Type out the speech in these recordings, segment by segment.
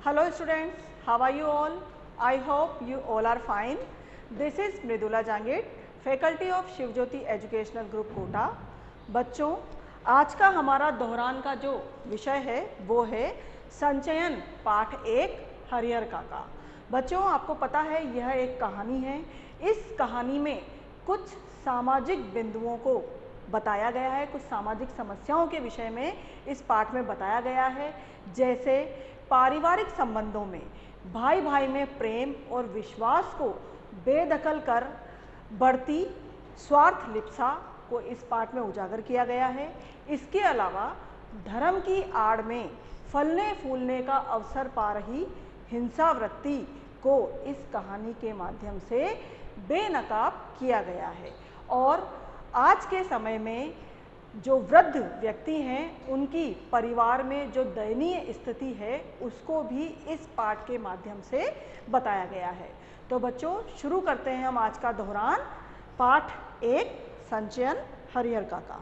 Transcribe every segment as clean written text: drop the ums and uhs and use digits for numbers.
Hello students, how are you all? I hope you all are fine. This is Mridula Jangid, faculty of Shivjyoti educational group Kota. बच्चों, आज का हमारा दोहरान का जो विषय है वो है संचयन पाठ 1 हरिहर काका। बच्चों, आपको पता है यह एक कहानी है। इस कहानी में कुछ सामाजिक बिंदुओं को बताया गया है, कुछ सामाजिक समस्याओं के विषय में इस पाठ में बताया गया है। जैसे पारिवारिक संबंधों में भाई भाई में प्रेम और विश्वास को बेदखल कर बढ़ती स्वार्थ लिप्सा को इस पाठ में उजागर किया गया है। इसके अलावा धर्म की आड़ में फलने फूलने का अवसर पा रही हिंसा वृत्ति को इस कहानी के माध्यम से बेनकाब किया गया है। और आज के समय में जो वृद्ध व्यक्ति हैं उनकी परिवार में जो दयनीय स्थिति है उसको भी इस पाठ के माध्यम से बताया गया है। तो बच्चों, शुरू करते हैं हम आज का दोहरान पाठ 1 संचयन हरिहर काका।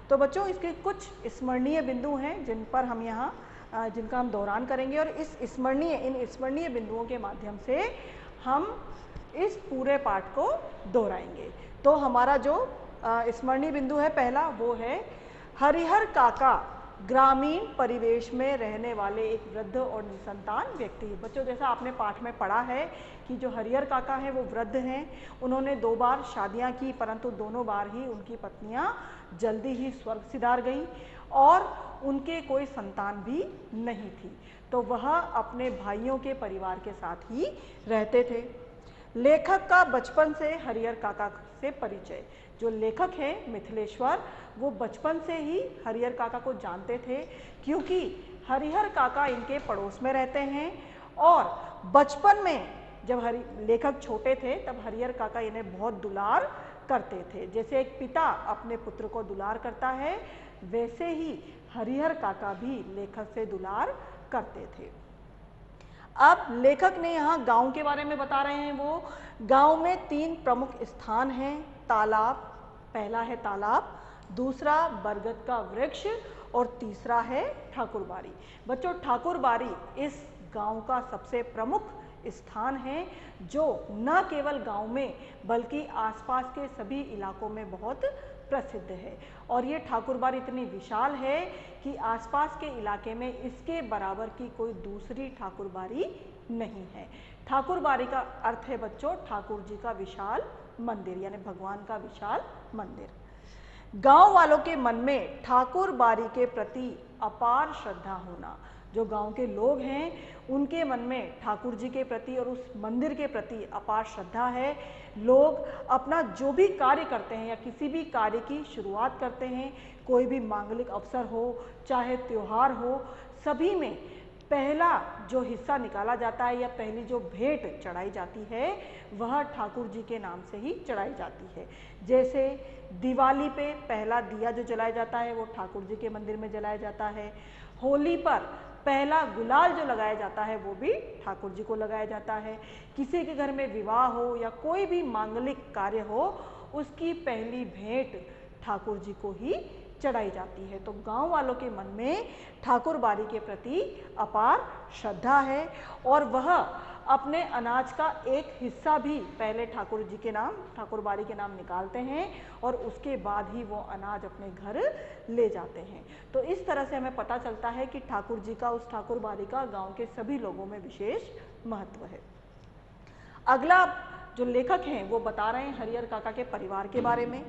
तो बच्चों, इसके कुछ स्मरणीय बिंदु हैं जिन पर हम यहाँ जिनका हम दोहरान करेंगे और इन स्मरणीय बिंदुओं के माध्यम से हम इस पूरे पाठ को दोहराएंगे। तो हमारा जो स्मरणीय बिंदु है पहला, वो है हरिहर काका ग्रामीण परिवेश में रहने वाले एक वृद्ध और निसंतान व्यक्ति। बच्चों, जैसा आपने पाठ में पढ़ा है कि जो हरिहर काका हैं वो वृद्ध हैं। उन्होंने 2 बार शादियां की, परंतु दोनों बार ही उनकी पत्नियां जल्दी ही स्वर्ग सिधार गईं और उनके कोई संतान भी नहीं थी। तो वह अपने भाइयों के परिवार के साथ ही रहते थे। लेखक का बचपन से हरिहर काका से परिचय। जो लेखक हैं मिथिलेश्वर, वो बचपन से ही हरिहर काका को जानते थे, क्योंकि हरिहर काका इनके पड़ोस में रहते हैं। और बचपन में जब लेखक छोटे थे तब हरिहर काका इन्हें बहुत दुलार करते थे। जैसे एक पिता अपने पुत्र को दुलार करता है, वैसे ही हरिहर काका भी लेखक से दुलार करते थे। अब लेखक ने यहाँ गांव के बारे में बता रहे हैं। वो गांव में 3 प्रमुख स्थान हैं। तालाब, पहला है तालाब, दूसरा बरगद का वृक्ष और तीसरा है ठाकुरबाड़ी। बच्चों, ठाकुरबाड़ी इस गांव का सबसे प्रमुख स्थान है, जो न केवल गांव में बल्कि आसपास के सभी इलाकों में बहुत प्रसिद्ध है। और ये ठाकुरबाड़ी इतनी विशाल है कि आसपास के इलाके में इसके बराबर की कोई दूसरी ठाकुरबाड़ी नहीं है। ठाकुरबाड़ी का अर्थ है बच्चों ठाकुर जी का विशाल मंदिर, यानी भगवान का विशाल मंदिर। गांव वालों के मन में ठाकुरबाड़ी के प्रति अपार श्रद्धा होना। जो गांव के लोग हैं उनके मन में ठाकुर जी के प्रति और उस मंदिर के प्रति अपार श्रद्धा है। लोग अपना जो भी कार्य करते हैं या किसी भी कार्य की शुरुआत करते हैं, कोई भी मांगलिक अवसर हो चाहे त्योहार हो, सभी में पहला जो हिस्सा निकाला जाता है या पहली जो भेंट चढ़ाई जाती है वह ठाकुर जी के नाम से ही चढ़ाई जाती है। जैसे दिवाली पे पहला दिया जो जलाया जाता है वो ठाकुर जी के मंदिर में जलाया जाता है। होली पर पहला गुलाल जो लगाया जाता है वो भी ठाकुर जी को लगाया जाता है। किसी के घर में विवाह हो या कोई भी मांगलिक कार्य हो, उसकी पहली भेंट ठाकुर जी को ही चढ़ाई जाती है। तो गांव वालों के मन में ठाकुरबाड़ी के प्रति अपार श्रद्धा है और वह अपने अनाज का एक हिस्सा भी पहले ठाकुर जी के नाम, ठाकुरबाड़ी के नाम निकालते हैं और उसके बाद ही वो अनाज अपने घर ले जाते हैं। तो इस तरह से हमें पता चलता है कि ठाकुर जी का, उस ठाकुरबाड़ी का गांव के सभी लोगों में विशेष महत्व है। अगला जो लेखक हैं वो बता रहे हैं हरिहर काका के परिवार के बारे में।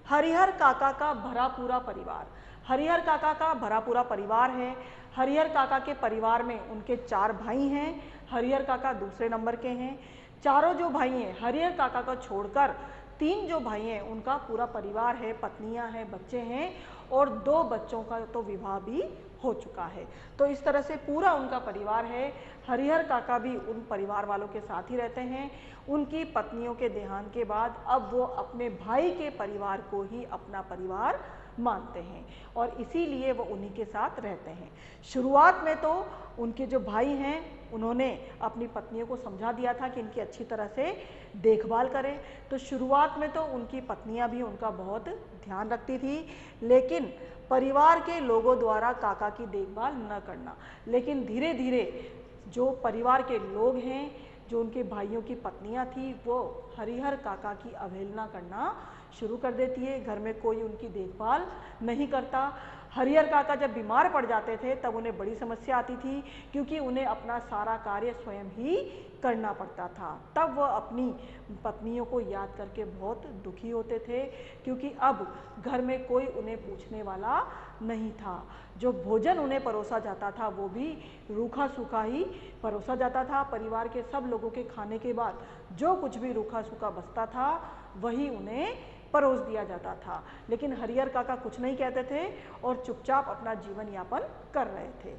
हरिहर काका का भरा पूरा परिवार। हरिहर काका का भरा पूरा परिवार है। हरिहर काका के परिवार में उनके 4 भाई हैं। हरिहर काका दूसरे नंबर के हैं। चारों जो भाई हैं, हरिहर काका को छोड़कर 3 जो भाई हैं उनका पूरा परिवार है, पत्नियां हैं, बच्चे हैं और 2 बच्चों का तो विवाह भी हो चुका है। तो इस तरह से पूरा उनका परिवार है। हरिहर काका भी उन परिवार वालों के साथ ही रहते हैं। उनकी पत्नियों के देहांत के बाद अब वो अपने भाई के परिवार को ही अपना परिवार मानते हैं और इसीलिए वो उन्हीं के साथ रहते हैं। शुरुआत में तो उनके जो भाई हैं उन्होंने अपनी पत्नियों को समझा दिया था कि इनकी अच्छी तरह से देखभाल करें। तो शुरुआत में तो उनकी पत्नियां भी उनका बहुत ध्यान रखती थी, लेकिन परिवार के लोगों द्वारा काका की देखभाल न करना। लेकिन धीरे धीरे जो परिवार के लोग हैं, जो उनके भाइयों की पत्नियां थी, वो हरिहर काका की अवहेलना करना शुरू कर देती है। घर में कोई उनकी देखभाल नहीं करता। हरिहर काका जब बीमार पड़ जाते थे तब उन्हें बड़ी समस्या आती थी, क्योंकि उन्हें अपना सारा कार्य स्वयं ही करना पड़ता था। तब वह अपनी पत्नियों को याद करके बहुत दुखी होते थे, क्योंकि अब घर में कोई उन्हें पूछने वाला नहीं था। जो भोजन उन्हें परोसा जाता था वो भी रूखा सूखा ही परोसा जाता था। परिवार के सब लोगों के खाने के बाद जो कुछ भी रूखा सूखा बचता था वही उन्हें परोस दिया जाता था। लेकिन हरिहर काका कुछ नहीं कहते थे और चुपचाप अपना जीवन यापन कर रहे थे।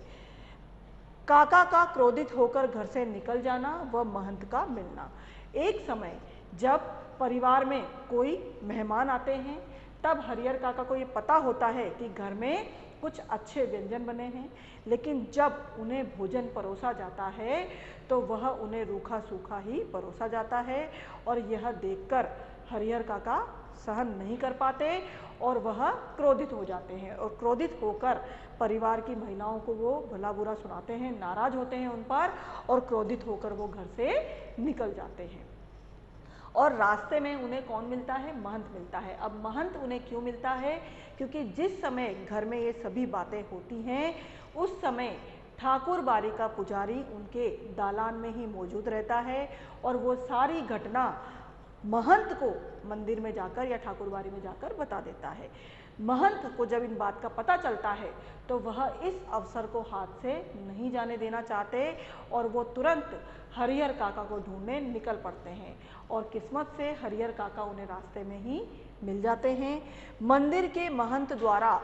काका का क्रोधित होकर घर से निकल जाना व महंत का मिलना। एक समय जब परिवार में कोई मेहमान आते हैं तब हरिहर काका को ये पता होता है कि घर में कुछ अच्छे व्यंजन बने हैं, लेकिन जब उन्हें भोजन परोसा जाता है तो वह उन्हें रूखा सूखा ही परोसा जाता है। और यह देखकर हरिहर काका सहन नहीं कर पाते और वह क्रोधित हो जाते हैं, और क्रोधित होकर परिवार की महिलाओं को वो भला बुरा सुनाते हैं, नाराज होते हैं उन पर, और क्रोधित होकर वो घर से निकल जाते हैं। और रास्ते में उन्हें कौन मिलता है? महंत मिलता है। अब महंत उन्हें क्यों मिलता है? क्योंकि जिस समय घर में ये सभी बातें होती हैं उस समय ठाकुर बाड़ी का पुजारी उनके दालान में ही मौजूद रहता है, और वो सारी घटना महंत को मंदिर में जाकर या ठाकुरबाड़ी में जाकर बता देता है। महंत को जब इन बात का पता चलता है तो वह इस अवसर को हाथ से नहीं जाने देना चाहते, और वो तुरंत हरिहर काका को ढूंढने निकल पड़ते हैं। और किस्मत से हरिहर काका उन्हें रास्ते में ही मिल जाते हैं। मंदिर के महंत द्वारा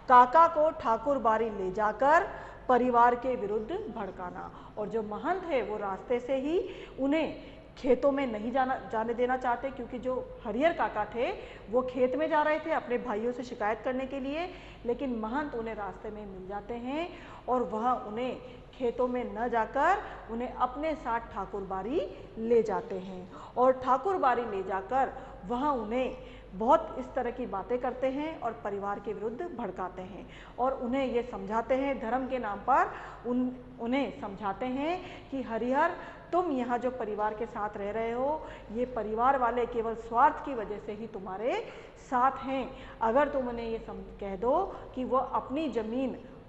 काका को ठाकुरबाड़ी ले जाकर परिवार के विरुद्ध भड़काना, और जो महंत है वो रास्ते से ही उन्हें खेतों में नहीं जाने देना चाहते, क्योंकि जो हरिहर काका थे वो खेत में जा रहे थे अपने भाइयों से शिकायत करने के लिए, लेकिन महंत उन्हें रास्ते में मिल जाते हैं और वह उन्हें खेतों में न जाकर उन्हें अपने साथ ठाकुरबाड़ी ले जाते हैं। और ठाकुरबाड़ी ले जाकर वह उन्हें बहुत इस तरह की बातें करते हैं और परिवार के विरुद्ध भड़काते हैं, और उन्हें ये समझाते हैं, धर्म के नाम पर उन्हें समझाते हैं कि हरिहर, तुम यहाँ जो परिवार के साथ रह रहे हो, ये परिवार वाले केवल स्वार्थ की वजह से ही तुम्हारे साथ हैं। अगर तुम उन्हें ये कह दो कि वो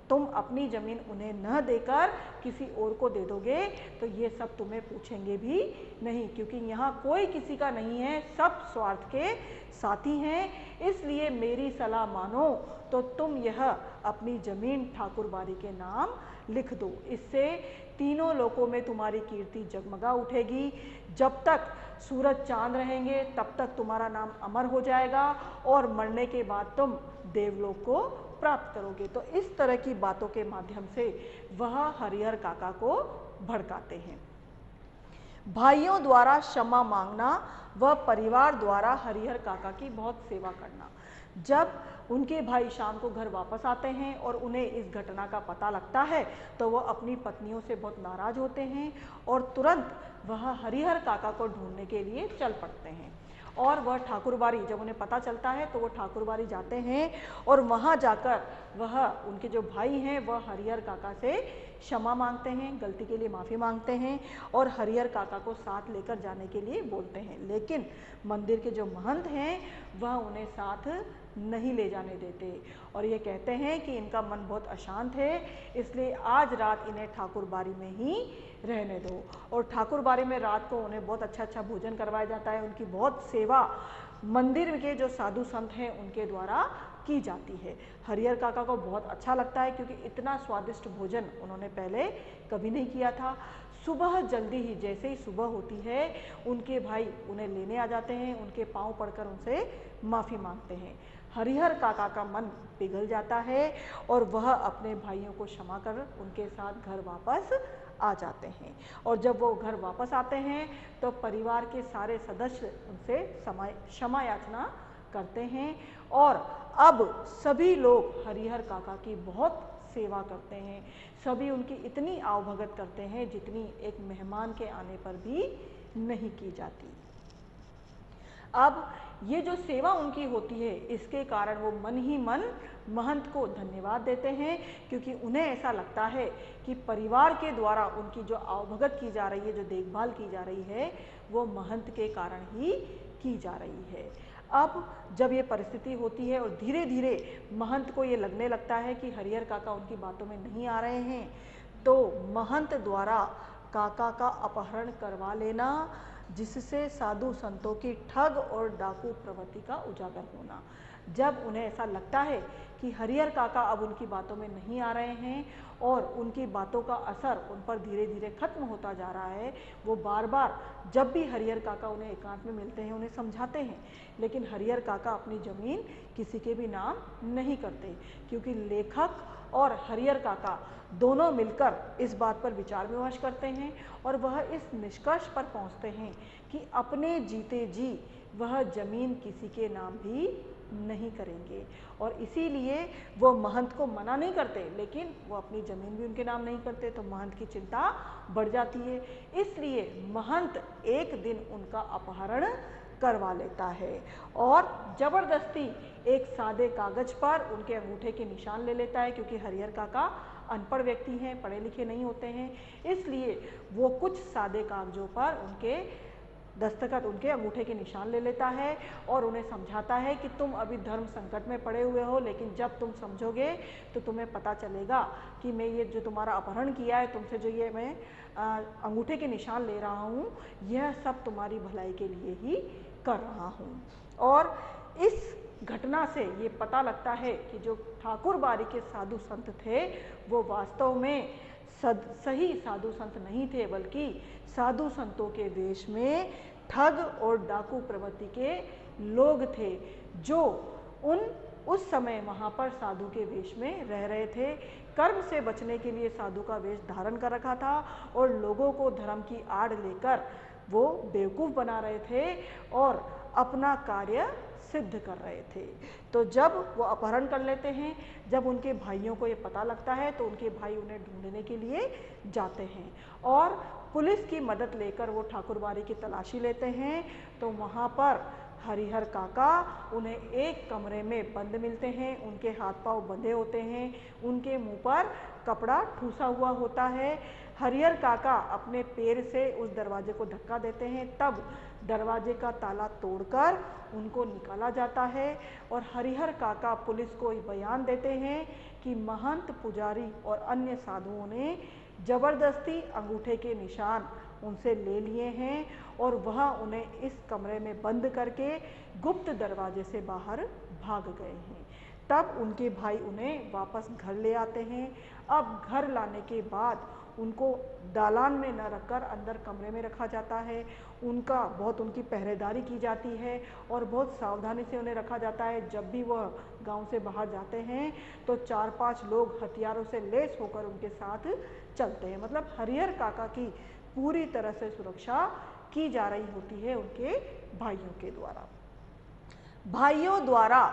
तुम अपनी ज़मीन उन्हें न देकर किसी और को दे दोगे तो ये सब तुम्हें पूछेंगे भी नहीं, क्योंकि यहाँ कोई किसी का नहीं है, सब स्वार्थ के साथी हैं। इसलिए मेरी सलाह मानो तो तुम यह अपनी ज़मीन ठाकुरबाड़ी के नाम लिख दो। इससे तीनों लोकों में तुम्हारी कीर्ति जगमगा उठेगी। जब तक सूरज चांद रहेंगे तब तक तुम्हारा नाम अमर हो जाएगा, और मरने के बाद तुम देवलोक को प्राप्त करोगे। तो इस तरह की बातों के माध्यम से वह हरिहर काका को भड़काते हैं। भाइयों द्वारा क्षमा मांगना व परिवार द्वारा हरिहर काका की बहुत सेवा करना। जब उनके भाई शाम को घर वापस आते हैं और उन्हें इस घटना का पता लगता है तो वो अपनी पत्नियों से बहुत नाराज होते हैं और तुरंत वह हरिहर काका को ढूंढने के लिए चल पड़ते हैं। और वह ठाकुरबाड़ी, जब उन्हें पता चलता है तो वो ठाकुरबाड़ी जाते हैं और वहाँ जाकर वह उनके जो भाई हैं वह हरिहर काका से क्षमा मांगते हैं, गलती के लिए माफ़ी मांगते हैं और हरिहर काका को साथ लेकर जाने के लिए बोलते हैं। लेकिन मंदिर के जो महंत हैं वह उन्हें साथ नहीं ले जाने देते और ये कहते हैं कि इनका मन बहुत अशांत है, इसलिए आज रात इन्हें ठाकुरबाड़ी में ही रहने दो। और ठाकुरबाड़ी में रात को उन्हें बहुत अच्छा भोजन करवाया जाता है, उनकी बहुत सेवा मंदिर के जो साधु संत हैं उनके द्वारा की जाती है। हरिहर काका को बहुत अच्छा लगता है क्योंकि इतना स्वादिष्ट भोजन उन्होंने पहले कभी नहीं किया था। सुबह जल्दी ही, जैसे ही सुबह होती है, उनके भाई उन्हें लेने आ जाते हैं, उनके पांव पड़कर उनसे माफ़ी मांगते हैं। हरिहर काका का मन पिघल जाता है और वह अपने भाइयों को क्षमा कर उनके साथ घर वापस आ जाते हैं। और जब वो घर वापस आते हैं तो परिवार के सारे सदस्य उनसे क्षमा याचना करते हैं और अब सभी लोग हरिहर काका की बहुत सेवा करते हैं। सभी उनकी इतनी आवभगत करते हैं जितनी एक मेहमान के आने पर भी नहीं की जाती। अब ये जो सेवा उनकी होती है, इसके कारण वो मन ही मन महंत को धन्यवाद देते हैं, क्योंकि उन्हें ऐसा लगता है कि परिवार के द्वारा उनकी जो आवभगत की जा रही है, जो देखभाल की जा रही है, वो महंत के कारण ही की जा रही है। अब जब ये परिस्थिति होती है और धीरे धीरे महंत को ये लगने लगता है कि हरिहर काका उनकी बातों में नहीं आ रहे हैं, तो महंत द्वारा काका का अपहरण करवा लेना, जिससे साधु संतों की ठग और डाकू प्रवृत्ति का उजागर होना। जब उन्हें ऐसा लगता है कि हरिहर काका अब उनकी बातों में नहीं आ रहे हैं और उनकी बातों का असर उन पर धीरे धीरे खत्म होता जा रहा है, वो बार बार जब भी हरिहर काका उन्हें एकांत में मिलते हैं उन्हें समझाते हैं, लेकिन हरिहर काका अपनी जमीन किसी के भी नाम नहीं करते, क्योंकि लेखक और हरिहर काका दोनों मिलकर इस बात पर विचार विमर्श करते हैं और वह इस निष्कर्ष पर पहुंचते हैं कि अपने जीते जी वह जमीन किसी के नाम भी नहीं करेंगे, और इसीलिए वो महंत को मना नहीं करते, लेकिन वो अपनी जमीन भी उनके नाम नहीं करते, तो महंत की चिंता बढ़ जाती है। इसलिए महंत एक दिन उनका अपहरण करवा लेता है और जबरदस्ती एक सादे कागज पर उनके अंगूठे के निशान ले लेता है, क्योंकि हरिहर काका अनपढ़ व्यक्ति हैं, पढ़े लिखे नहीं होते हैं, इसलिए वो कुछ सादे कागजों पर उनके दस्तखत, उनके अंगूठे के निशान ले लेता है और उन्हें समझाता है कि तुम अभी धर्म संकट में पड़े हुए हो, लेकिन जब तुम समझोगे तो तुम्हें पता चलेगा कि मैं ये जो तुम्हारा अपहरण किया है, तुमसे जो ये मैं अंगूठे के निशान ले रहा हूँ, यह सब तुम्हारी भलाई के लिए ही कर रहा हूँ। और इस घटना से ये पता लगता है कि जो ठाकुरबाड़ी के साधु संत थे, वो वास्तव में सही साधु संत नहीं थे, बल्कि साधु संतों के वेश में ठग और डाकू प्रवृत्ति के लोग थे, जो उस समय वहाँ पर साधु के वेश में रह रहे थे। कर्म से बचने के लिए साधु का वेश धारण कर रखा था और लोगों को धर्म की आड़ लेकर वो बेवकूफ़ बना रहे थे और अपना कार्य सिद्ध कर रहे थे। तो जब वो अपहरण कर लेते हैं, जब उनके भाइयों को ये पता लगता है, तो उनके भाई उन्हें ढूंढने के लिए जाते हैं और पुलिस की मदद लेकर वो ठाकुरबाड़ी की तलाशी लेते हैं। तो वहाँ पर हरिहर काका उन्हें एक कमरे में बंद मिलते हैं, उनके हाथ पांव बंधे होते हैं, उनके मुंह पर कपड़ा ठूसा हुआ होता है। हरिहर काका अपने पैर से उस दरवाजे को धक्का देते हैं, तब दरवाजे का ताला तोड़कर उनको निकाला जाता है और हरिहर काका पुलिस को बयान देते हैं कि महंत, पुजारी और अन्य साधुओं ने जबरदस्ती अंगूठे के निशान उनसे ले लिए हैं और वह उन्हें इस कमरे में बंद करके गुप्त दरवाजे से बाहर भाग गए हैं। तब उनके भाई उन्हें वापस घर ले आते हैं। अब घर लाने के बाद उनको दालान में न रखकर अंदर कमरे में रखा जाता है, उनकी पहरेदारी की जाती है और बहुत सावधानी से उन्हें रखा जाता है। जब भी वह गांव से बाहर जाते हैं तो 4-5 लोग हथियारों से लैस होकर उनके साथ चलते हैं। मतलब हरिहर काका की पूरी तरह से सुरक्षा की जा रही होती है उनके भाइयों के द्वारा। भाइयों द्वारा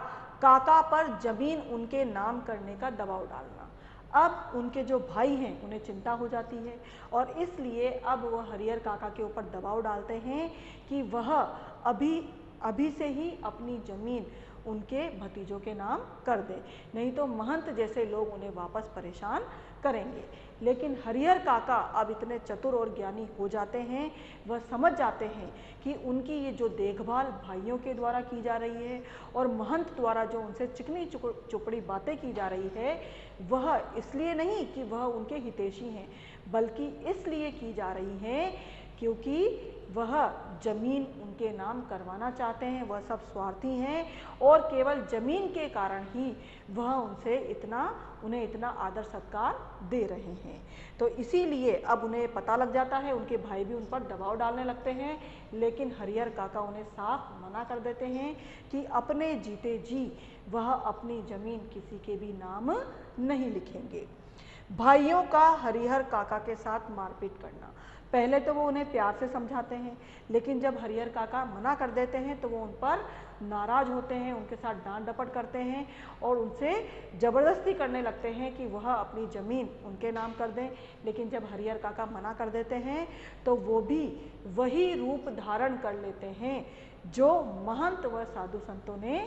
काका पर जमीन उनके नाम करने का दबाव डालना, अब उनके जो भाई हैं उन्हें चिंता हो जाती है और इसलिए अब वह हरिहर काका के ऊपर दबाव डालते हैं कि वह अभी से ही अपनी ज़मीन उनके भतीजों के नाम कर दे, नहीं तो महंत जैसे लोग उन्हें वापस परेशान करेंगे। लेकिन हरिहर काका अब इतने चतुर और ज्ञानी हो जाते हैं, वह समझ जाते हैं कि उनकी ये जो देखभाल भाइयों के द्वारा की जा रही है और महंत द्वारा जो उनसे चिकनी चुपड़ी बातें की जा रही है, वह इसलिए नहीं कि वह उनके हितैषी हैं, बल्कि इसलिए की जा रही हैं क्योंकि वह जमीन उनके नाम करवाना चाहते हैं। वह सब स्वार्थी हैं और केवल जमीन के कारण ही वह उन्हें इतना आदर सत्कार दे रहे हैं। तो इसीलिए अब उन्हें पता लग जाता है, उनके भाई भी उन पर दबाव डालने लगते हैं, लेकिन हरिहर काका उन्हें साफ मना कर देते हैं कि अपने जीते जी वह अपनी जमीन किसी के भी नाम नहीं लिखेंगे। भाइयों का हरिहर काका के साथ मारपीट करना। पहले तो वो उन्हें प्यार से समझाते हैं, लेकिन जब हरिहर काका मना कर देते हैं तो वो उन पर नाराज होते हैं, उनके साथ डांट डपट करते हैं और उनसे ज़बरदस्ती करने लगते हैं कि वह अपनी ज़मीन उनके नाम कर दें। लेकिन जब हरिहर काका मना कर देते हैं तो वो भी वही रूप धारण कर लेते हैं जो महंत व साधु संतों ने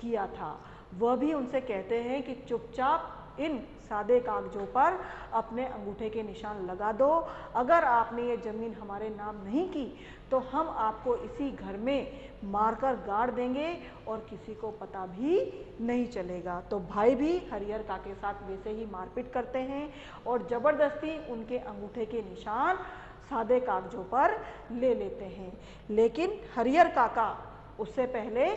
किया था। वह भी उनसे कहते हैं कि चुपचाप इन सादे कागजों पर अपने अंगूठे के निशान लगा दो। अगर आपने ये ज़मीन हमारे नाम नहीं की तो हम आपको इसी घर में मारकर गाड़ देंगे और किसी को पता भी नहीं चलेगा। तो भाई भी हरिहर काका के साथ वैसे ही मारपीट करते हैं और ज़बरदस्ती उनके अंगूठे के निशान सादे कागजों पर ले लेते हैं। लेकिन हरिहर काका उससे पहले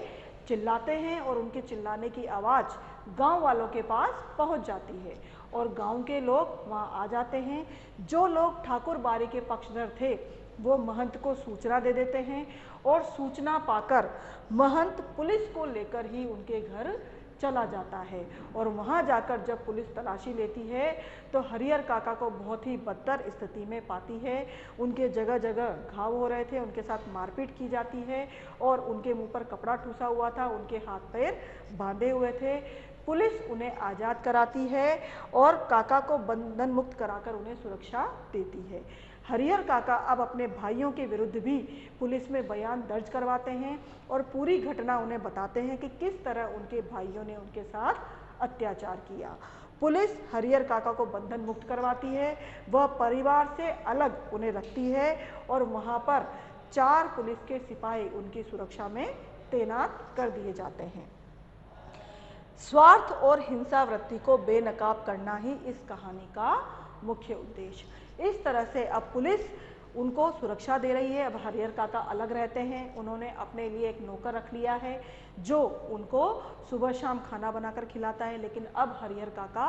चिल्लाते हैं और उनके चिल्लाने की आवाज़ गांव वालों के पास पहुंच जाती है और गांव के लोग वहां आ जाते हैं। जो लोग ठाकुर बारी के पक्षधर थे वो महंत को सूचना दे देते हैं और सूचना पाकर महंत पुलिस को लेकर ही उनके घर चला जाता है और वहां जाकर जब पुलिस तलाशी लेती है तो हरिहर काका को बहुत ही बदतर स्थिति में पाती है। उनके जगह जगह घाव हो रहे थे, उनके साथ मारपीट की जाती है और उनके मुंह पर कपड़ा ठूसा हुआ था, उनके हाथ पैर बांधे हुए थे। पुलिस उन्हें आज़ाद कराती है और काका को बंधन मुक्त कराकर उन्हें सुरक्षा देती है। हरिहर काका अब अपने भाइयों के विरुद्ध भी पुलिस में बयान दर्ज करवाते हैं और पूरी घटना उन्हें बताते हैं कि किस तरह उनके भाइयों ने उनके साथ अत्याचार किया। पुलिस हरिहर काका को बंधन मुक्त करवाती है, वह परिवार से अलग उन्हें रखती है और वहाँ पर 4 पुलिस के सिपाही उनकी सुरक्षा में तैनात कर दिए जाते हैं। स्वार्थ और हिंसा वृत्ति को बेनकाब करना ही इस कहानी का मुख्य उद्देश्य। इस तरह से अब पुलिस उनको सुरक्षा दे रही है। अब हरिहर काका अलग रहते हैं, उन्होंने अपने लिए एक नौकर रख लिया है जो उनको सुबह शाम खाना बनाकर खिलाता है। लेकिन अब हरिहर काका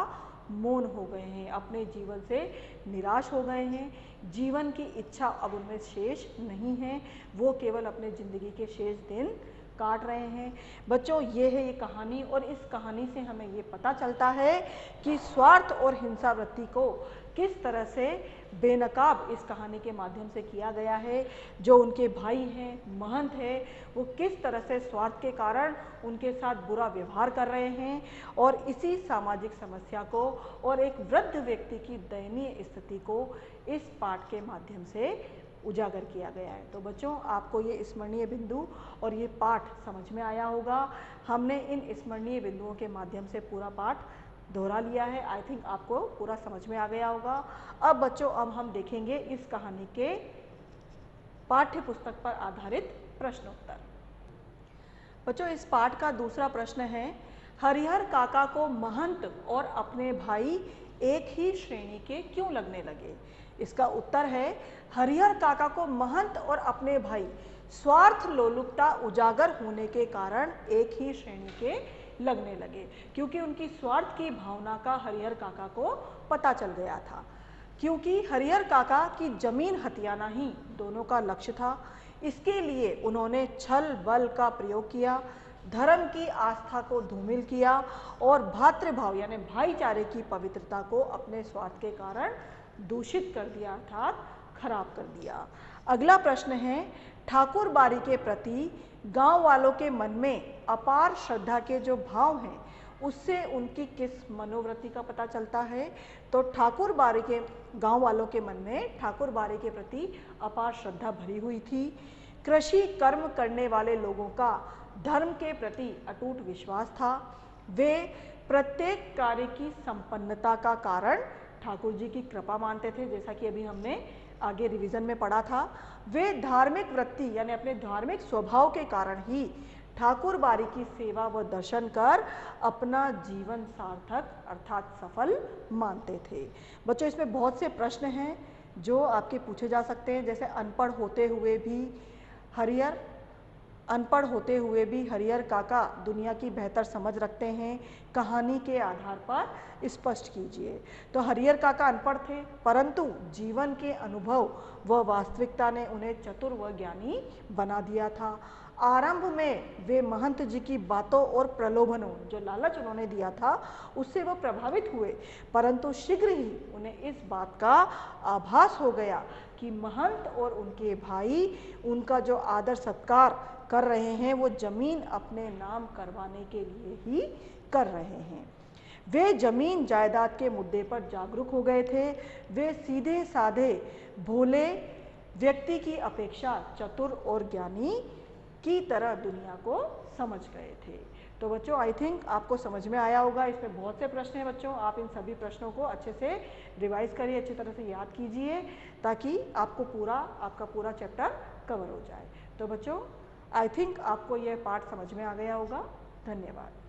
मौन हो गए हैं, अपने जीवन से निराश हो गए हैं। जीवन की इच्छा अब उनमें शेष नहीं है, वो केवल अपने ज़िंदगी के शेष दिन काट रहे हैं। बच्चों, ये है ये कहानी और इस कहानी से हमें ये पता चलता है कि स्वार्थ और हिंसा वृत्ति को किस तरह से बेनकाब इस कहानी के माध्यम से किया गया है। जो उनके भाई हैं, महंत है, वो किस तरह से स्वार्थ के कारण उनके साथ बुरा व्यवहार कर रहे हैं और इसी सामाजिक समस्या को और एक वृद्ध व्यक्ति की दयनीय स्थिति को इस पाठ के माध्यम से उजागर किया गया है। तो बच्चों, आपको ये स्मरणीय बिंदु और ये पाठ समझ में आया होगा। हमने इन स्मरणीय बिंदुओं के माध्यम से पूरा पाठ दोहरा लिया है। आई थिंक आपको पूरा समझ में आ गया होगा। अब बच्चों, अब हम देखेंगे इस कहानी के पाठ्य पुस्तक पर आधारित प्रश्नोत्तर। बच्चों, इस पाठ का दूसरा प्रश्न है, हरिहर काका को महंत और अपने भाई एक ही श्रेणी के क्यों लगने लगे? इसका उत्तर है, हरिहर काका को महंत और अपने भाई स्वार्थ लोलुपता उजागर होने के कारण एक ही श्रेणी के लगने लगे, क्योंकि उनकी स्वार्थ की भावना का हरिहर काका को पता चल गया था। क्योंकि हरिहर काका की जमीन हथियाना ही दोनों का लक्ष्य था, इसके लिए उन्होंने छल बल का प्रयोग किया, धर्म की आस्था को धूमिल किया और भातृभाव यानी भाईचारे की पवित्रता को अपने स्वार्थ के कारण दूषित कर दिया, अर्थात खराब कर दिया। अगला प्रश्न है, ठाकुर बारी के प्रति गांव वालों के मन में अपार श्रद्धा के जो भाव हैं उससे उनकी किस मनोवृत्ति का पता चलता है? तो ठाकुर बारी के गांव वालों के मन में ठाकुर बारी के प्रति अपार श्रद्धा भरी हुई थी। कृषि कर्म करने वाले लोगों का धर्म के प्रति अटूट विश्वास था। वे प्रत्येक कार्य की संपन्नता का कारण ठाकुर जी की कृपा मानते थे, जैसा कि अभी हमने आगे रिवीजन में पढ़ा था। वे धार्मिक वृत्ति यानी अपने धार्मिक स्वभाव के कारण ही ठाकुर बारी की सेवा व दर्शन कर अपना जीवन सार्थक अर्थात सफल मानते थे। बच्चों, इसमें बहुत से प्रश्न हैं जो आपके पूछे जा सकते हैं, जैसे अनपढ़ होते हुए भी हरिहर काका दुनिया की बेहतर समझ रखते हैं, कहानी के आधार पर स्पष्ट कीजिए। तो हरिहर काका अनपढ़ थे, परंतु जीवन के अनुभव व वास्तविकता ने उन्हें चतुर व ज्ञानी बना दिया था। आरंभ में वे महंत जी की बातों और प्रलोभनों, जो लालच उन्होंने दिया था, उससे वो प्रभावित हुए, परंतु शीघ्र ही उन्हें इस बात का आभास हो गया कि महंत और उनके भाई उनका जो आदर सत्कार कर रहे हैं वो जमीन अपने नाम करवाने के लिए ही कर रहे हैं। वे जमीन जायदाद के मुद्दे पर जागरूक हो गए थे। वे सीधे साधे भोले व्यक्ति की अपेक्षा चतुर और ज्ञानी की तरह दुनिया को समझ गए थे। तो बच्चों, आई थिंक आपको समझ में आया होगा। इसमें बहुत से प्रश्न हैं बच्चों, आप इन सभी प्रश्नों को अच्छे से रिवाइज करिए, अच्छी तरह से याद कीजिए, ताकि आपका पूरा चैप्टर कवर हो जाए। तो बच्चों, आई थिंक आपको यह पार्ट समझ में आ गया होगा। धन्यवाद।